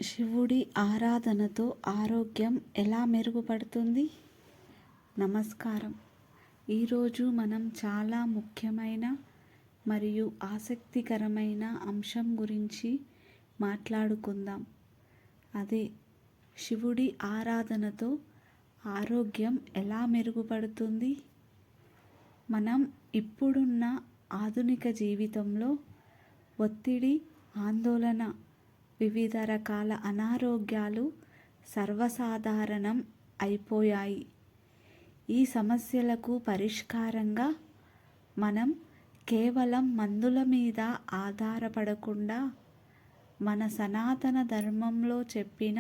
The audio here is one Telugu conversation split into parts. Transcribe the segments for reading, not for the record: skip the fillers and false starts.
శివుడి ఆరాధనతో ఆరోగ్యం ఎలా మెరుగుపడుతుంది? నమస్కారం. ఈరోజు మనం చాలా ముఖ్యమైన మరియు ఆసక్తికరమైన అంశం గురించి మాట్లాడుకుందాం. అదే శివుడి ఆరాధనతో ఆరోగ్యం ఎలా మెరుగుపడుతుంది? మనం ఇప్పుడున్న ఆధునిక జీవితంలో ఒత్తిడి, ఆందోళన, వివిధ రకాల అనారోగ్యాలు సర్వసాధారణం అయిపోయాయి. ఈ సమస్యలకు పరిష్కారంగా మనం కేవలం మందుల మీద ఆధారపడకుండా మన సనాతన ధర్మంలో చెప్పిన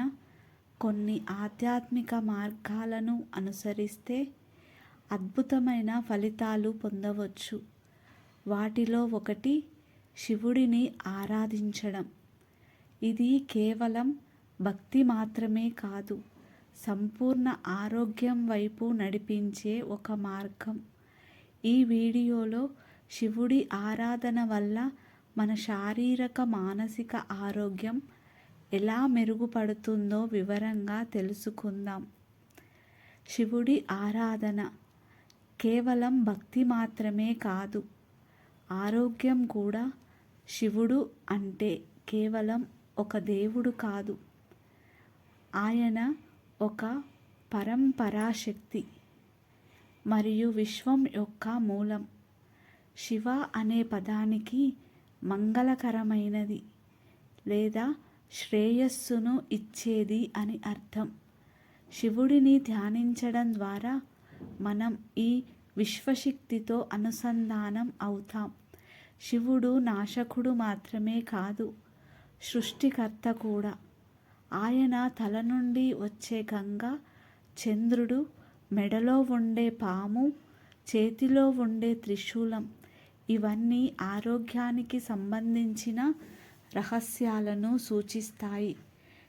కొన్ని ఆధ్యాత్మిక మార్గాలను అనుసరిస్తే అద్భుతమైన ఫలితాలు పొందవచ్చు. వాటిలో ఒకటి శివుడిని ఆరాధించడం. ఇది కేవలం భక్తి మాత్రమే కాదు, సంపూర్ణ ఆరోగ్యం వైపు నడిపించే ఒక మార్గం. ఈ వీడియోలో శివుడి ఆరాధన వల్ల మన శారీరక, మానసిక ఆరోగ్యం ఎలా మెరుగుపడుతుందో వివరంగా తెలుసుకుందాం. శివుడి ఆరాధన కేవలం భక్తి మాత్రమే కాదు, ఆరోగ్యం కూడా. శివుడు అంటే కేవలం ఒక దేవుడు కాదు, ఆయన ఒక పరంపరాశక్తి మరియు విశ్వం యొక్క మూలం. శివ అనే పదానికి మంగళకరమైనది లేదా శ్రేయస్సును ఇచ్చేది అని అర్థం. శివుడిని ధ్యానించడం ద్వారా మనం ఈ విశ్వశక్తితో అనుసంధానం అవుతాం. శివుడు నాశకుడు మాత్రమే కాదు, సృష్టికర్త కూడా. ఆయన తల నుండి వచ్చే గంగ, చంద్రుడు, మెడలో ఉండే పాము, చేతిలో ఉండే త్రిశూలం, ఇవన్నీ ఆరోగ్యానికి సంబంధించిన రహస్యాలను సూచిస్తాయి.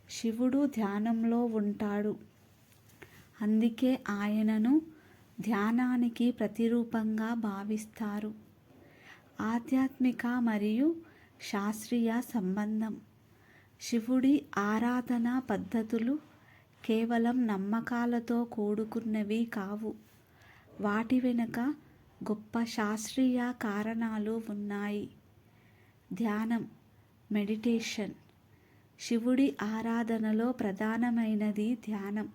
శివుడు ధ్యానంలో ఉంటాడు, అందుకే ఆయనను ధ్యానానికి ప్రతిరూపంగా భావిస్తారు. ఆధ్యాత్మిక మరియు శాస్త్రీయ సంబంధం. శివుడి ఆరాధనా పద్ధతులు కేవలం నమ్మకాలతో కూడుకున్నవి కావు. వాటి వెనుక గొప్ప శాస్త్రీయ కారణాలు ఉన్నాయి. ధ్యానం, మెడిటేషన్. శివుడి ఆరాధనలో ప్రధానమైనది ధ్యానం.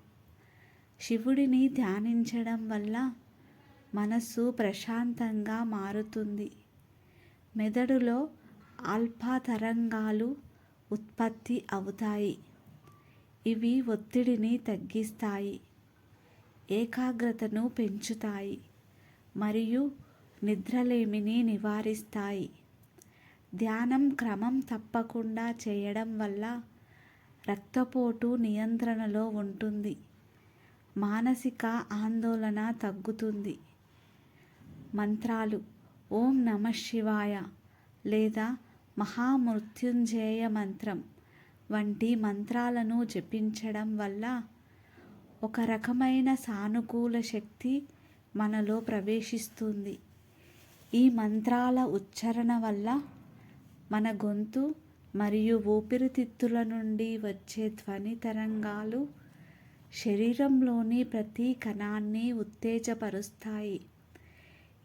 శివుడిని ధ్యానించడం వల్ల మనస్సు ప్రశాంతంగా మారుతుంది. మెదడులో ఆల్ఫా తరంగాలు ఉత్పత్తి అవుతాయి. ఇవి ఒత్తిడిని తగ్గిస్తాయి, ఏకాగ్రతను పెంచుతాయి మరియు నిద్రలేమిని నివారిస్తాయి. ధ్యానం క్రమం తప్పకుండా చేయడం వల్ల రక్తపోటు నియంత్రణలో ఉంటుంది, మానసిక ఆందోళన తగ్గుతుంది. మంత్రాలు, ఓం నమః శివాయ లేదా మహామృత్యుంజయ మంత్రం వంటి మంత్రాలను జపించడం వల్ల ఒక రకమైన సానుకూల శక్తి మనలో ప్రవేశిస్తుంది. ఈ మంత్రాల ఉచ్చారణ వల్ల మన గొంతు మరియు ఊపిరితిత్తుల నుండి వచ్చే ధ్వని తరంగాలు శరీరంలోని ప్రతి కణాన్ని ఉత్తేజపరుస్తాయి.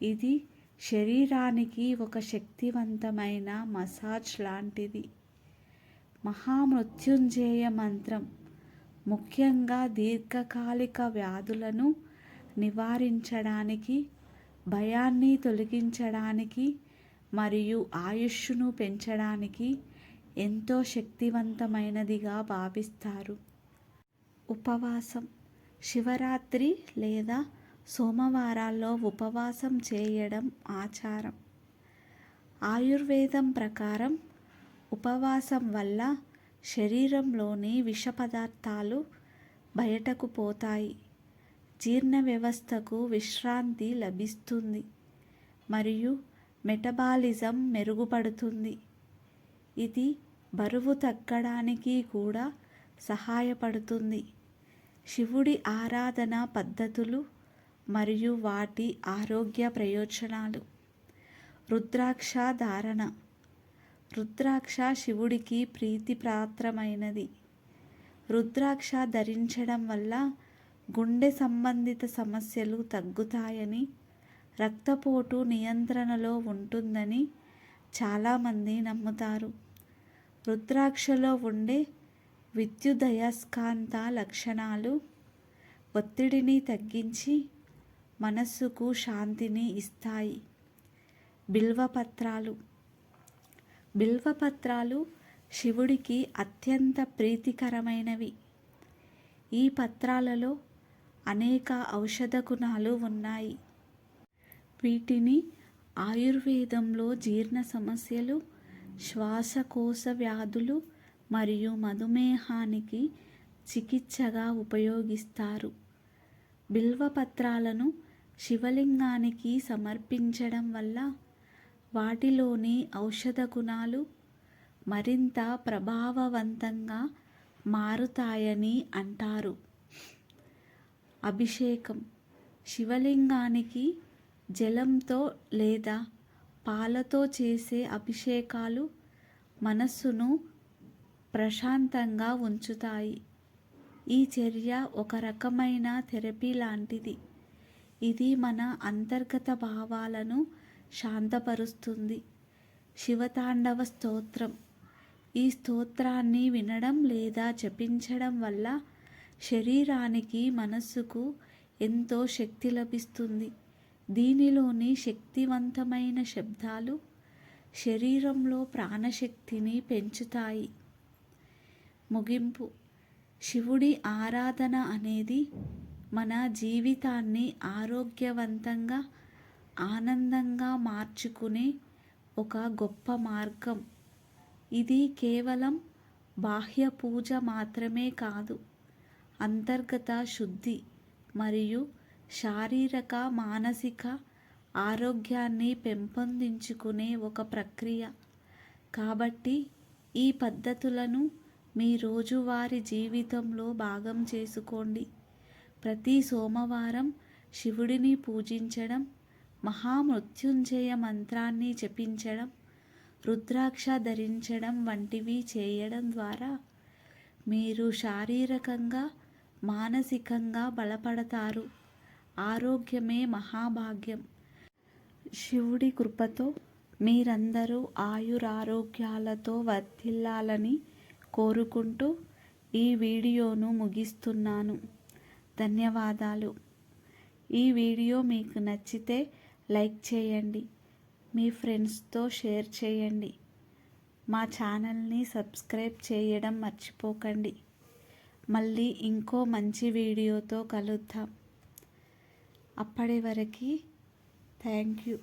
ఇది శరీరానికి ఒక శక్తివంతమైన మసాజ్ లాంటిది. మహామృత్యుంజయ మంత్రం ముఖ్యంగా దీర్ఘకాలిక వ్యాధులను నివారించడానికి, భయాన్ని తొలగించడానికి మరియు ఆయుష్ను పెంచడానికి ఎంతో శక్తివంతమైనదిగా భావిస్తారు. ఉపవాసం. శివరాత్రి లేదా సోమవారాల్లో ఉపవాసం చేయడం ఆచారం. ఆయుర్వేదం ప్రకారం ఉపవాసం వల్ల శరీరంలోని విష పదార్థాలు బయటకు పోతాయి, జీర్ణ వ్యవస్థకు విశ్రాంతి లభిస్తుంది మరియు మెటబాలిజం మెరుగుపడుతుంది. ఇది బరువు తగ్గడానికి కూడా సహాయపడుతుంది. శివుడి ఆరాధన పద్ధతులు మరియు వాటి ఆరోగ్య ప్రయోజనాలు. రుద్రాక్ష ధారణ. రుద్రాక్ష శివుడికి ప్రీతిపాత్రమైనది రుద్రాక్ష ధరించడం వల్ల గుండె సంబంధిత సమస్యలు తగ్గుతాయని, రక్తపోటు నియంత్రణలో ఉంటుందని చాలామంది నమ్ముతారు. రుద్రాక్షలో ఉండే విద్యుదయస్కాంత లక్షణాలు ఒత్తిడిని తగ్గించి మనస్సుకు శాంతిని ఇస్తాయి. బిల్వపత్రాలు శివుడికి అత్యంత ప్రీతికరమైనవి. ఈ పత్రాలలో అనేక ఔషధ గుణాలు ఉన్నాయి. వీటిని ఆయుర్వేదంలో జీర్ణ సమస్యలు, శ్వాసకోశ వ్యాధులు మరియు మధుమేహానికి చికిత్సగా ఉపయోగిస్తారు. బిల్వపత్రాలను శివలింగానికి సమర్పించడం వల్ల వాటిలోని ఔషధ గుణాలు మరింత ప్రభావవంతంగా మారుతాయని అంటారు. అభిషేకం. శివలింగానికి జలంతో లేదా పాలతో చేసే అభిషేకాలు మనస్సును ప్రశాంతంగా ఉంచుతాయి. ఈ చర్య ఒక రకమైన థెరపీ లాంటిది. ఇది మన అంతర్గత భావాలను శాంతపరుస్తుంది. శివతాండవ స్తోత్రం. ఈ స్తోత్రాన్ని వినడం లేదా జపించడం వల్ల శరీరానికి, మనస్సుకు ఎంతో శక్తి లభిస్తుంది. దీనిలోని శక్తివంతమైన శబ్దాలు శరీరంలో ప్రాణశక్తిని పెంచుతాయి. ముగింపు. శివుడి ఆరాధన అనేది మన జీవితాన్ని ఆరోగ్యవంతంగా, ఆనందంగా మార్చుకునే ఒక గొప్ప మార్గం. ఇది కేవలం బాహ్య పూజ మాత్రమే కాదు, అంతర్గత శుద్ధి మరియు శారీరక, మానసిక ఆరోగ్యాన్ని పెంపొందించుకునే ఒక ప్రక్రియ. కాబట్టి ఈ పద్ధతులను మీ రోజువారీ జీవితంలో భాగం చేసుకోండి. ప్రతి సోమవారం శివుడిని పూజించడం, మహామృత్యుంజయ మంత్రాన్ని జపించడం, రుద్రాక్ష ధరించడం వంటివి చేయడం ద్వారా మీరు శారీరకంగా, మానసికంగా బలపడతారు. ఆరోగ్యమే మహాభాగ్యం. శివుడి కృపతో మీరందరూ ఆయురారోగ్యాలతో వర్ధిల్లాలని కోరుకుంటూ ఈ వీడియోను ముగిస్తున్నాను. ధన్యవాదాలు. ఈ వీడియో మీకు నచ్చితే లైక్ చేయండి, మీ ఫ్రెండ్స్తో షేర్ చేయండి. మా ఛానల్ని సబ్స్క్రైబ్ చేయడం మర్చిపోకండి. మళ్ళీ ఇంకో మంచి వీడియోతో కలుద్దాం. అప్పటి వరకు థ్యాంక్ యూ.